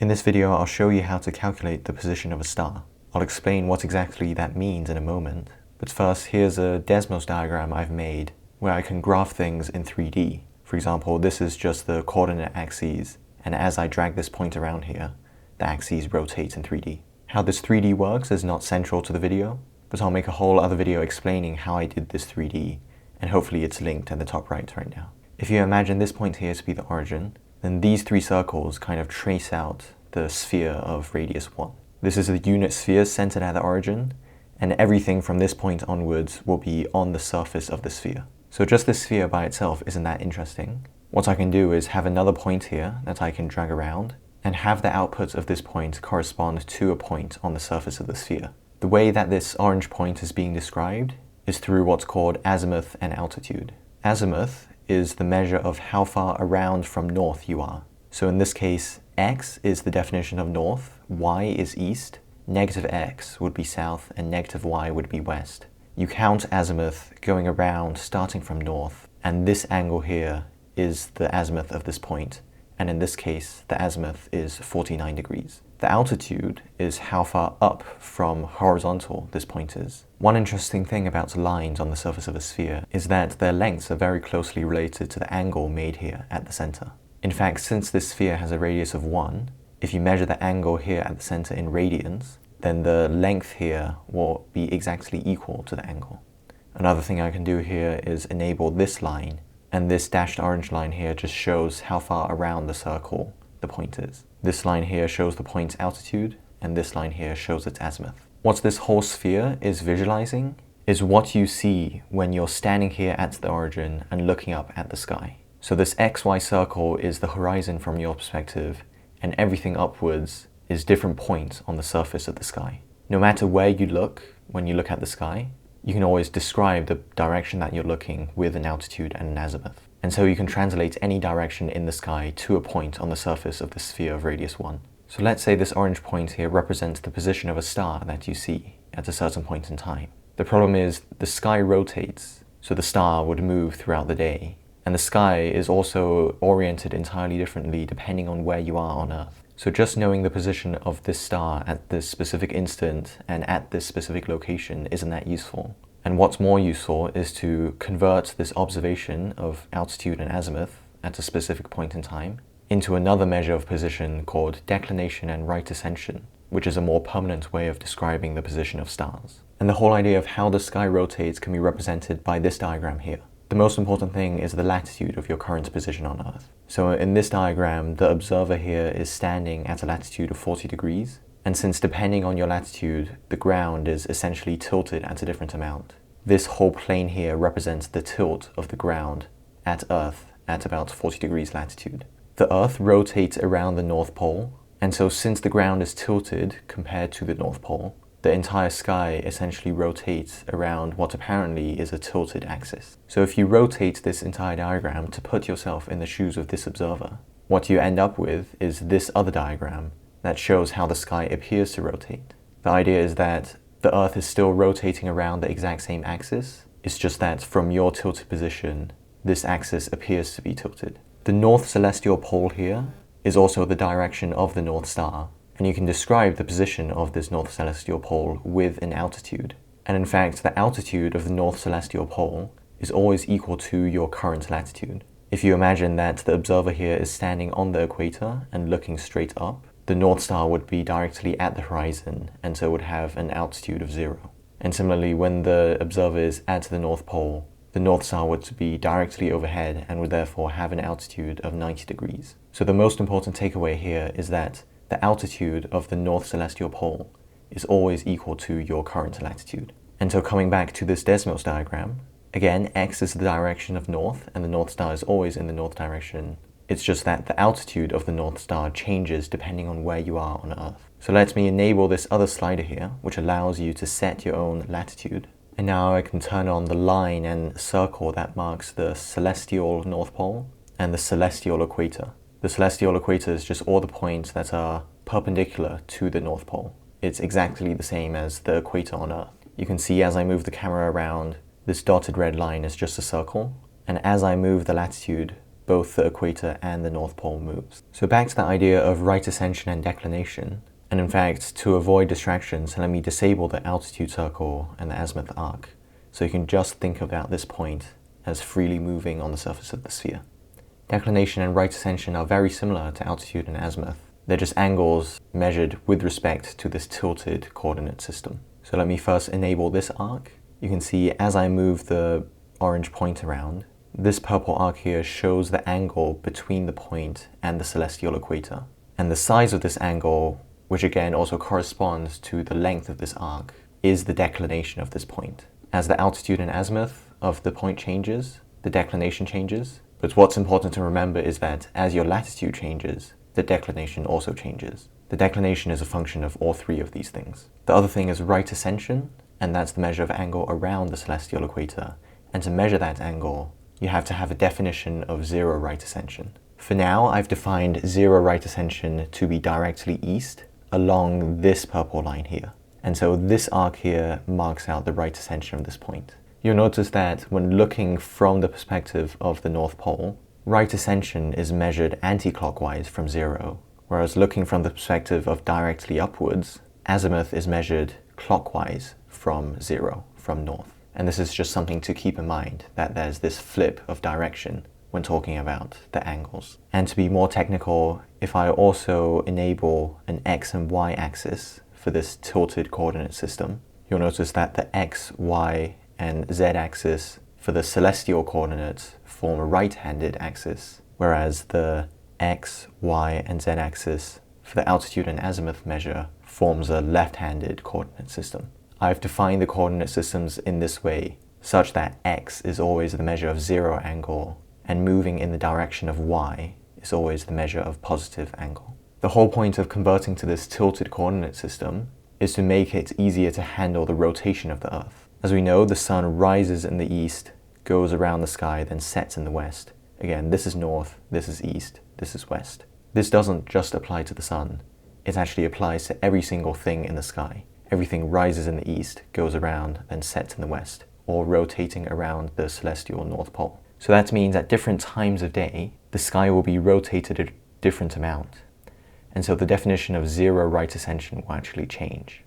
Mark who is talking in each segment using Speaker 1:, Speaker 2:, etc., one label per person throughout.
Speaker 1: In this video, I'll show you how to calculate the position of a star. I'll explain what exactly that means in a moment, but first, here's a Desmos diagram I've made where I can graph things in 3D. For example, this is just the coordinate axes, and as I drag this point around here, the axes rotate in 3D. How this 3D works is not central to the video, but I'll make a whole other video explaining how I did this 3D, and hopefully it's linked at the top right now. If you imagine this point here to be the origin, then these three circles kind of trace out the sphere of radius 1. This is a unit sphere centered at the origin, and everything from this point onwards will be on the surface of the sphere. So just this sphere by itself isn't that interesting. What I can do is have another point here that I can drag around, and have the output of this point correspond to a point on the surface of the sphere. The way that this orange point is being described is through what's called azimuth and altitude. Azimuth is the measure of how far around from north you are. So in this case, x is the definition of north, y is east, negative x would be south, and negative y would be west. You count azimuth going around starting from north, and this angle here is the azimuth of this point, and in this case, the azimuth is 49 degrees. The altitude is how far up from horizontal this point is. One interesting thing about lines on the surface of a sphere is that their lengths are very closely related to the angle made here at the center. In fact, since this sphere has a radius of 1, if you measure the angle here at the center in radians, then the length here will be exactly equal to the angle. Another thing I can do here is enable this line, and this dashed orange line here just shows how far around the circle the point is. This line here shows the point's altitude, and this line here shows its azimuth. What this whole sphere is visualizing is what you see when you're standing here at the origin and looking up at the sky. So this XY circle is the horizon from your perspective, and everything upwards is different points on the surface of the sky. No matter where you look, when you look at the sky, you can always describe the direction that you're looking with an altitude and an azimuth. And so you can translate any direction in the sky to a point on the surface of the sphere of radius 1. So let's say this orange point here represents the position of a star that you see at a certain point in time. The problem is the sky rotates, so the star would move throughout the day. And the sky is also oriented entirely differently depending on where you are on Earth. So just knowing the position of this star at this specific instant and at this specific location isn't that useful. And what's more useful is to convert this observation of altitude and azimuth at a specific point in time into another measure of position called declination and right ascension, which is a more permanent way of describing the position of stars. And the whole idea of how the sky rotates can be represented by this diagram here. The most important thing is the latitude of your current position on Earth. So in this diagram, the observer here is standing at a latitude of 40 degrees. And since depending on your latitude, the ground is essentially tilted at a different amount, this whole plane here represents the tilt of the ground at Earth at about 40 degrees latitude. The Earth rotates around the North Pole, and so since the ground is tilted compared to the North Pole, the entire sky essentially rotates around what apparently is a tilted axis. So if you rotate this entire diagram to put yourself in the shoes of this observer, what you end up with is this other diagram that shows how the sky appears to rotate. The idea is that the Earth is still rotating around the exact same axis. It's just that from your tilted position, this axis appears to be tilted. The North Celestial Pole here is also the direction of the North Star, and you can describe the position of this North Celestial Pole with an altitude. And in fact, the altitude of the North Celestial Pole is always equal to your current latitude. If you imagine that the observer here is standing on the equator and looking straight up, the North Star would be directly at the horizon, and so would have an altitude of 0. And similarly, when the observer is at the North Pole, the North Star would be directly overhead and would therefore have an altitude of 90 degrees. So the most important takeaway here is that the altitude of the North Celestial Pole is always equal to your current latitude. And so coming back to this Desmos diagram, again, x is the direction of north, and the North Star is always in the north direction. It's just that the altitude of the North Star changes depending on where you are on Earth. So let me enable this other slider here, which allows you to set your own latitude. And now I can turn on the line and circle that marks the celestial North Pole and the celestial equator. The celestial equator is just all the points that are perpendicular to the North Pole. It's exactly the same as the equator on Earth. You can see as I move the camera around, this dotted red line is just a circle, and as I move the latitude, both the equator and the North Pole moves. So back to the idea of right ascension and declination. And in fact, to avoid distractions, let me disable the altitude circle and the azimuth arc. So you can just think about this point as freely moving on the surface of the sphere. Declination and right ascension are very similar to altitude and azimuth. They're just angles measured with respect to this tilted coordinate system. So let me first enable this arc. You can see as I move the orange point around, this purple arc here shows the angle between the point and the celestial equator. And the size of this angle, which again also corresponds to the length of this arc, is the declination of this point. As the altitude and azimuth of the point changes, the declination changes. But what's important to remember is that as your latitude changes, the declination also changes. The declination is a function of all three of these things. The other thing is right ascension, and that's the measure of angle around the celestial equator. And to measure that angle, you have to have a definition of zero right ascension. For now, I've defined zero right ascension to be directly east along this purple line here. And so this arc here marks out the right ascension of this point. You'll notice that when looking from the perspective of the North Pole, right ascension is measured anti-clockwise from zero, whereas looking from the perspective of directly upwards, azimuth is measured clockwise from zero, from north. And this is just something to keep in mind, that there's this flip of direction when talking about the angles. And to be more technical, if I also enable an x and y axis for this tilted coordinate system, you'll notice that the x, y, and z-axis for the celestial coordinates form a right-handed axis, whereas the x, y, and z-axis for the altitude and azimuth measure forms a left-handed coordinate system. I've defined the coordinate systems in this way, such that x is always the measure of zero angle, and moving in the direction of y is always the measure of positive angle. The whole point of converting to this tilted coordinate system is to make it easier to handle the rotation of the Earth. As we know, the sun rises in the east, goes around the sky, then sets in the west. Again, this is north, this is east, this is west. This doesn't just apply to the sun. It actually applies to every single thing in the sky. Everything rises in the east, goes around, then sets in the west, or rotating around the celestial North Pole. So that means at different times of day, the sky will be rotated a different amount. And so the definition of zero right ascension will actually change.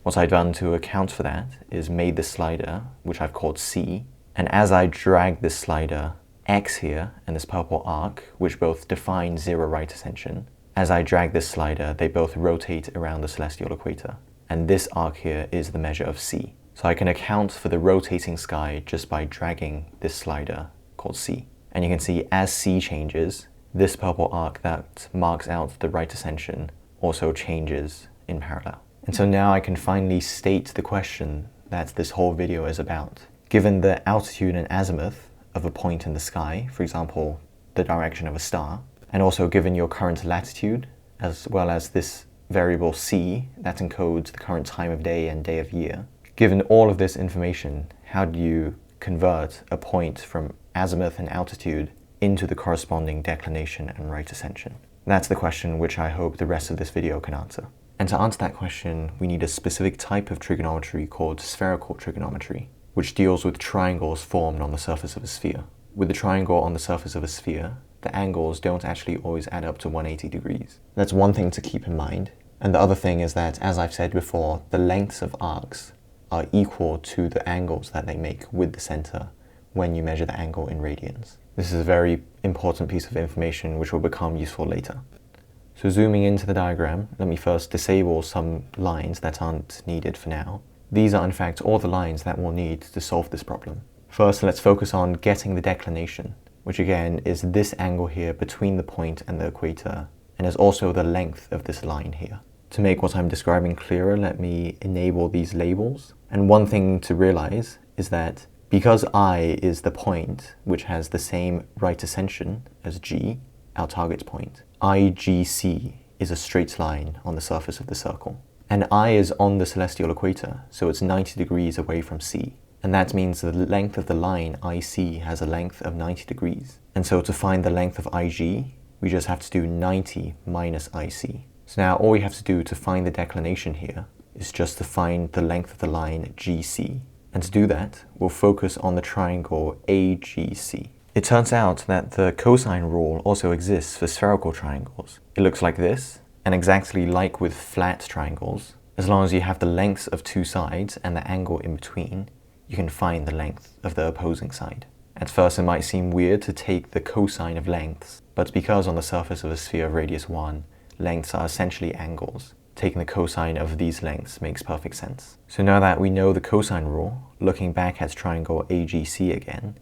Speaker 1: What I've done to account for that is made this slider, which I've called C, and as I drag this slider, X here, and this purple arc, which both define zero right ascension, as I drag this slider, they both rotate around the celestial equator. And this arc here is the measure of C. So I can account for the rotating sky just by dragging this slider called C. And you can see as C changes, this purple arc that marks out the right ascension also changes in parallel. And so now I can finally state the question that this whole video is about. Given the altitude and azimuth of a point in the sky, for example, the direction of a star, and also given your current latitude, as well as this variable C that encodes the current time of day and day of year, given all of this information, how do you convert a point from azimuth and altitude into the corresponding declination and right ascension? That's the question which I hope the rest of this video can answer. And to answer that question, we need a specific type of trigonometry called spherical trigonometry, which deals with triangles formed on the surface of a sphere. With the triangle on the surface of a sphere, the angles don't actually always add up to 180 degrees. That's one thing to keep in mind. And the other thing is that, as I've said before, the lengths of arcs are equal to the angles that they make with the center when you measure the angle in radians. This is a very important piece of information which will become useful later. So zooming into the diagram, let me first disable some lines that aren't needed for now. These are in fact all the lines that we'll need to solve this problem. First, let's focus on getting the declination, which again is this angle here between the point and the equator, and is also the length of this line here. To make what I'm describing clearer, let me enable these labels. And one thing to realize is that because I is the point which has the same right ascension as G, our target point, IGC is a straight line on the surface of the circle. And I is on the celestial equator, so it's 90 degrees away from C. And that means the length of the line IC has a length of 90 degrees. And so to find the length of IG, we just have to do 90 minus IC. So now all we have to do to find the declination here is just to find the length of the line GC. And to do that, we'll focus on the triangle AGC. It turns out that the cosine rule also exists for spherical triangles. It looks like this, and exactly like with flat triangles, as long as you have the lengths of two sides and the angle in between, you can find the length of the opposing side. At first it might seem weird to take the cosine of lengths, but because on the surface of a sphere of radius 1, lengths are essentially angles, taking the cosine of these lengths makes perfect sense. So now that we know the cosine rule, looking back at triangle AGC again,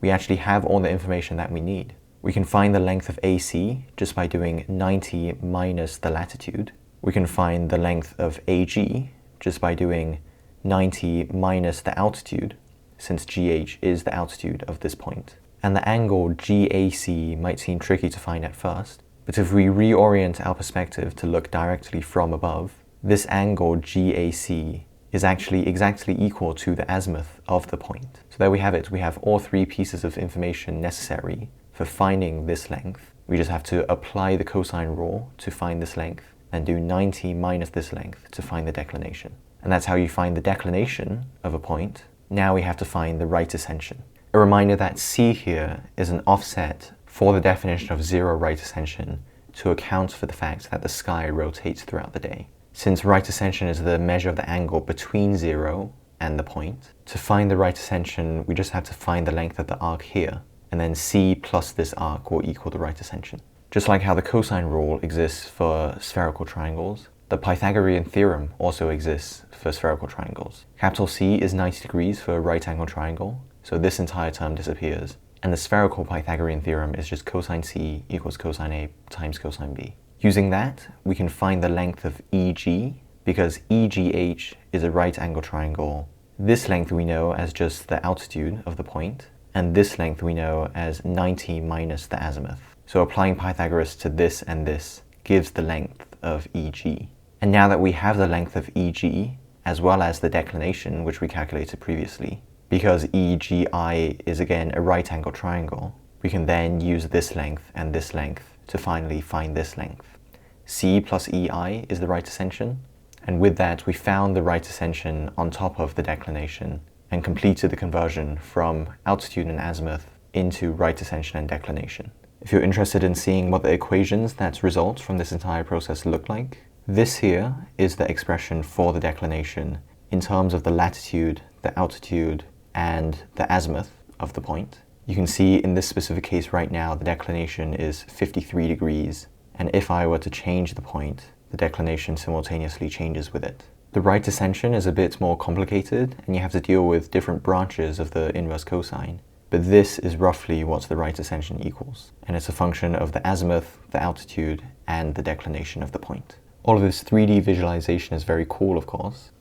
Speaker 1: we actually have all the information that we need. We can find the length of AC just by doing 90 minus the latitude. We can find the length of AG just by doing 90 minus the altitude, since GH is the altitude of this point. And the angle GAC might seem tricky to find at first, but if we reorient our perspective to look directly from above, this angle GAC is actually exactly equal to the azimuth of the point. So there we have it. We have all three pieces of information necessary for finding this length. We just have to apply the cosine rule to find this length and do 90 minus this length to find the declination. And that's how you find the declination of a point. Now we have to find the right ascension. A reminder that C here is an offset for the definition of zero right ascension to account for the fact that the sky rotates throughout the day. Since right ascension is the measure of the angle between 0 and the point, to find the right ascension, we just have to find the length of the arc here, and then C plus this arc will equal the right ascension. Just like how the cosine rule exists for spherical triangles, the Pythagorean theorem also exists for spherical triangles. Capital C is 90 degrees for a right angle triangle, so this entire term disappears, and the spherical Pythagorean theorem is just cosine C equals cosine A times cosine B. Using that, we can find the length of EG, because EGH is a right angle triangle. This length we know as just the altitude of the point, and this length we know as 90 minus the azimuth. So applying Pythagoras to this and this gives the length of EG. And now that we have the length of EG, as well as the declination, which we calculated previously, because EGI is again a right angle triangle, we can then use this length and this length to finally find this length. C plus EI is the right ascension, and with that we found the right ascension on top of the declination and completed the conversion from altitude and azimuth into right ascension and declination. If you're interested in seeing what the equations that result from this entire process look like, this here is the expression for the declination in terms of the latitude, the altitude, and the azimuth of the point. You can see in this specific case right now, the declination is 53 degrees, and if I were to change the point, the declination simultaneously changes with it. The right ascension is a bit more complicated, and you have to deal with different branches of the inverse cosine, but this is roughly what the right ascension equals, and it's a function of the azimuth, the altitude, and the declination of the point. All of this 3D visualization is very cool, of course,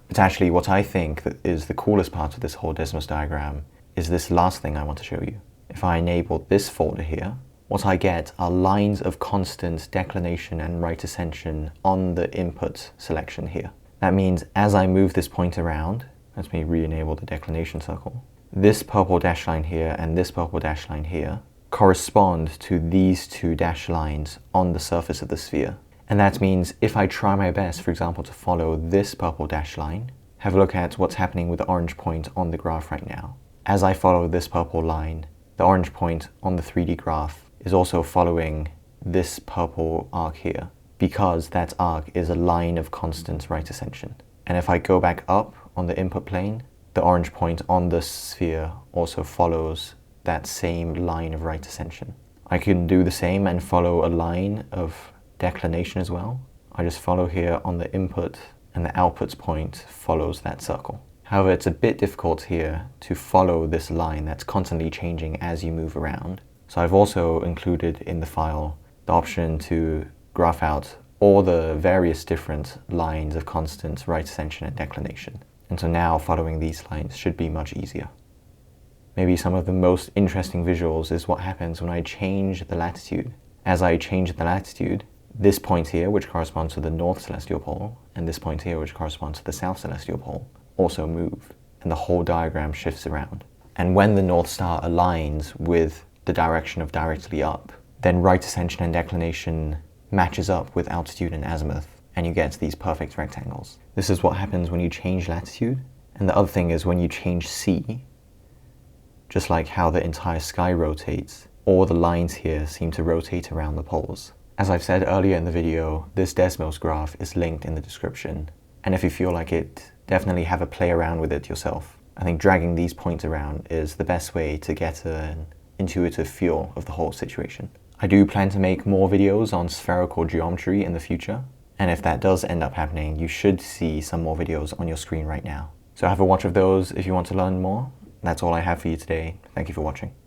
Speaker 1: but actually what I think that is the coolest part of this whole Desmos diagram is this last thing I want to show you. If I enable this folder here, what I get are lines of constant declination and right ascension on the input selection here. That means as I move this point around, let me re-enable the declination circle, this purple dash line here and this purple dash line here correspond to these two dash lines on the surface of the sphere. And that means if I try my best, for example, to follow this purple dash line, have a look at what's happening with the orange point on the graph right now. As I follow this purple line, the orange point on the 3D graph is also following this purple arc here, because that arc is a line of constant right ascension. And if I go back up on the input plane, the orange point on the sphere also follows that same line of right ascension. I can do the same and follow a line of declination as well. I just follow here on the input, and the output point follows that circle. However, it's a bit difficult here to follow this line that's constantly changing as you move around. So I've also included in the file the option to graph out all the various different lines of constant right ascension and declination. And so now following these lines should be much easier. Maybe some of the most interesting visuals is what happens when I change the latitude. As I change the latitude, this point here, which corresponds to the north celestial pole, and this point here, which corresponds to the south celestial pole, also move, and the whole diagram shifts around. And when the North Star aligns with the direction of directly up, then right ascension and declination matches up with altitude and azimuth, and you get these perfect rectangles. This is what happens when you change latitude. And the other thing is when you change C, Just like how the entire sky rotates, all the lines here seem to rotate around the poles. As I've said earlier in the video, this Desmos graph is linked in the description. And if you feel like it, definitely have a play around with it yourself. I think dragging these points around is the best way to get an intuitive feel of the whole situation. I do plan to make more videos on spherical geometry in the future. And if that does end up happening, you should see some more videos on your screen right now. So have a watch of those if you want to learn more. That's all I have for you today. Thank you for watching.